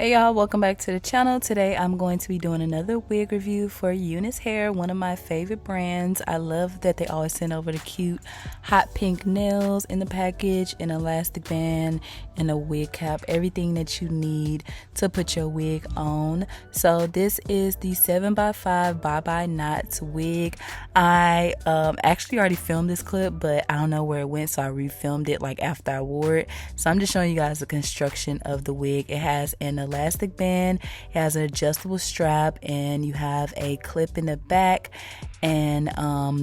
Hey y'all, welcome back to the channel. Today I'm going to be doing another wig review for UNICE Hair, one of my favorite brands. I love that they always send over the cute hot pink nails in the package, an elastic band, and a wig cap, everything that you need to put your wig on. So this is the 7x5 Bye Bye Knots wig. I actually already filmed this clip, but I don't know where it went, so I refilmed it like after I wore it. So I'm just showing you guys the construction of the wig. It has an elastic band, it has an adjustable strap, and you have a clip in the back, and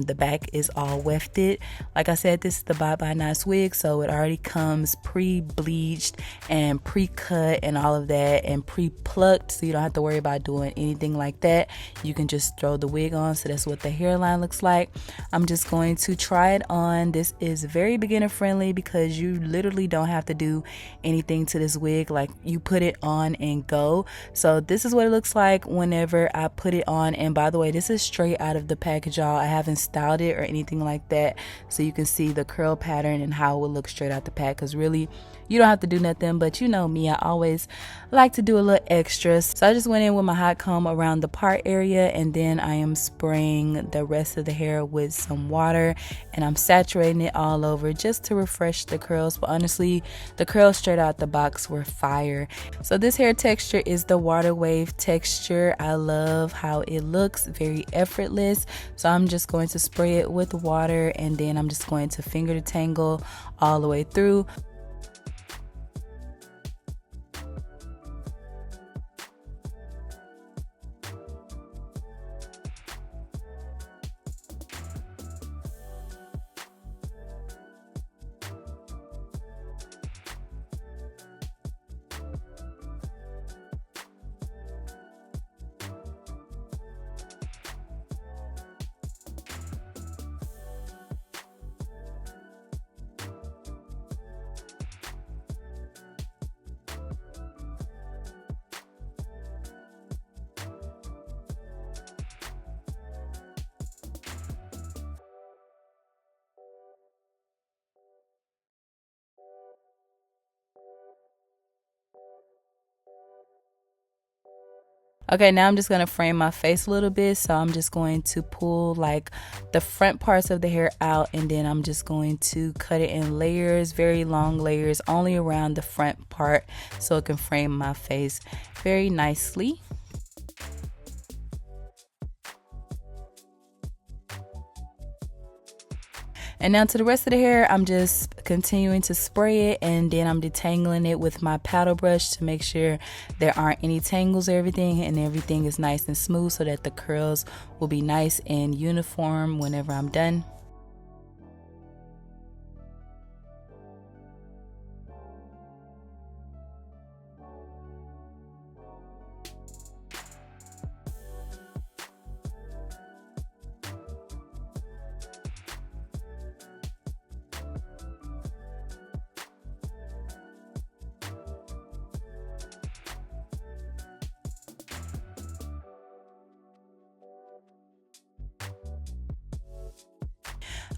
the back is all wefted. Like I said, this is the Bye Bye Knots wig, so it already comes pre-bleached and pre-cut and all of that, and pre-plucked, so you don't have to worry about doing anything like that. You can just throw the wig on. So that's what the hairline looks like. I'm just going to try it on. This is very beginner friendly because you literally don't have to do anything to this wig. Like, you put it on and go. So this is what it looks like whenever I put it on. And by the way, this is straight out of the package, y'all. I haven't styled it or anything like that, so you can see the curl pattern and how it would look straight out the pack, because really you don't have to do nothing. But you know me, I always like to do a little extra. So I just went in with my hot comb around the part area, and then I am spraying the rest of the hair with some water, and I'm saturating it all over just to refresh the curls. But honestly, the curls straight out the box were fire. So this hair texture is the water wave texture. I love how it looks, very effortless. So I'm just going to spray it with water, and then I'm just going to finger detangle all the way through. Okay, now I'm just going to frame my face a little bit. So I'm just going to pull like the front parts of the hair out, and then I'm just going to cut it in layers, very long layers, only around the front part, so it can frame my face very nicely. And now to the rest of the hair, I'm just continuing to spray it, and then I'm detangling it with my paddle brush to make sure there aren't any tangles or everything, and everything is nice and smooth so that the curls will be nice and uniform whenever I'm done.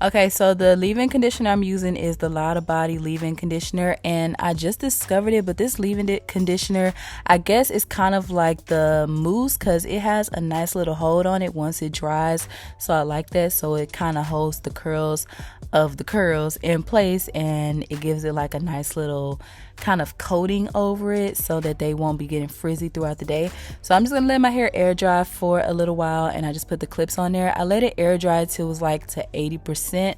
Okay, so the leave-in conditioner I'm using is the Lotta Body leave-in conditioner, and I just discovered it. But this leave-in conditioner, I guess, is kind of like the mousse, because it has a nice little hold on it once it dries. So I like that. So it kind of holds the curls of the curls in place, and it gives it like a nice little kind of coating over it so that they won't be getting frizzy throughout the day. So I'm just gonna let my hair air dry for a little while, and I just put the clips on there. I let it air dry till it was like to 80%.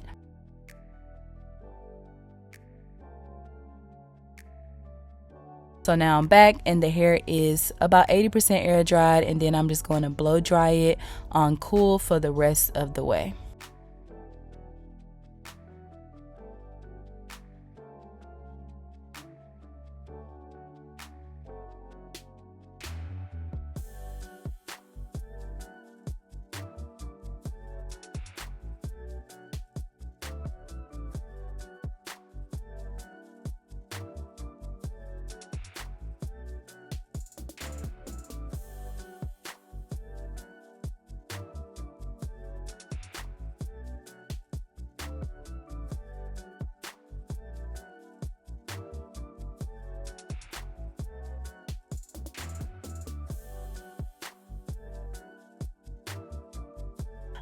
So now I'm back, and the hair is about 80% air dried, and then I'm just going to blow dry it on cool for the rest of the way.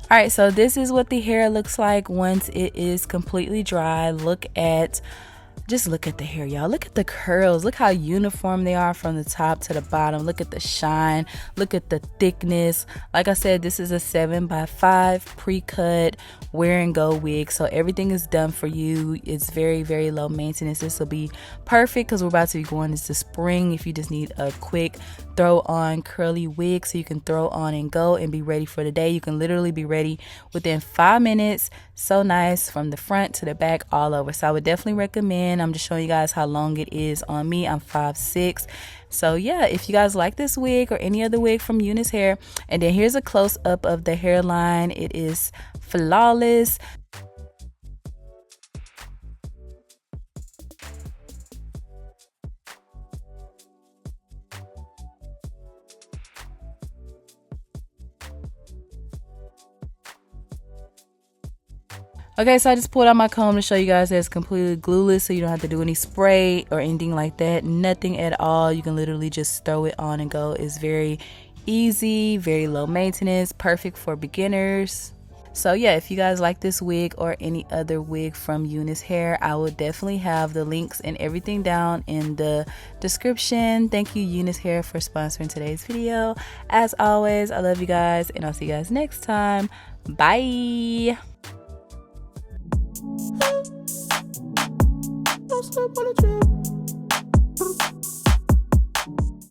All right, so this is what the hair looks like once it is completely dry. Just look at the hair, y'all. Look at the curls. Look how uniform they are from the top to the bottom. Look at the shine. Look at the thickness. Like I said, this is a 7x5 pre-cut wear and go wig. So everything is done for you. It's very, very low maintenance. This will be perfect because we're about to be going into spring. If you just need a quick throw on curly wig so you can throw on and go and be ready for the day. You can literally be ready within 5 minutes. So nice from the front to the back all over. So I would definitely recommend. I'm just showing you guys how long it is on me. I'm 5'6". So yeah, if you guys like this wig or any other wig from UNICE Hair, and then here's a close up of the hairline. It is flawless. Okay, so I just pulled out my comb to show you guys that it's completely glueless, so you don't have to do any spray or anything like that. Nothing at all. You can literally just throw it on and go. It's very easy, very low maintenance, perfect for beginners. So yeah, if you guys like this wig or any other wig from UNICE Hair, I will definitely have the links and everything down in the description. Thank you, UNICE Hair, for sponsoring today's video. As always, I love you guys, and I'll see you guys next time. Bye. Don't slip on the trip.